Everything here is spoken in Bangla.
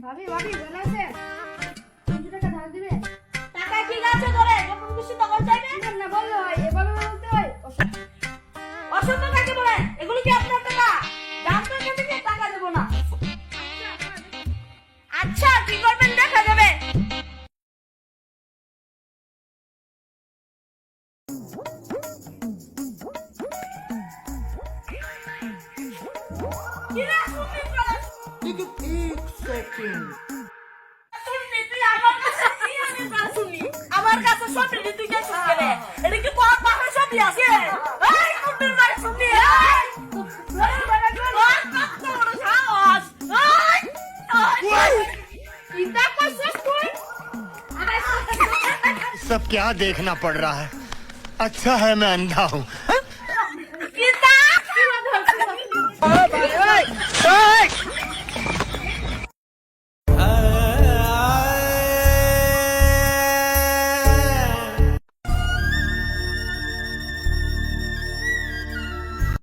ভাবি ভাবি ভালো আছে? 200 টাকা ধার দিবে? টাকা কি আছে ধরে যখন খুশি তখন চাইবে দিবেন না বললে হয়, এভাবে বলতে হয়। অসত্য কাকে বলে? এগুলো কি আপনার টাকা? জানতে থেকে টাকা দেব না। আচ্ছা কি করবেন দেখা যাবে। কি রে শুনবি চলে लेकिन एक सेकंड শুনবি তুই আমার কাছে কি আমি গান শুনি আমার কাছে শুনবি তুই কি শুনবি রে এটা কি তোর পাশে শুনবি আছে এই কুকুর মার শুনবি এই सब क्या देखना पड़ रहा है अच्छा है मैं अंधा हूँ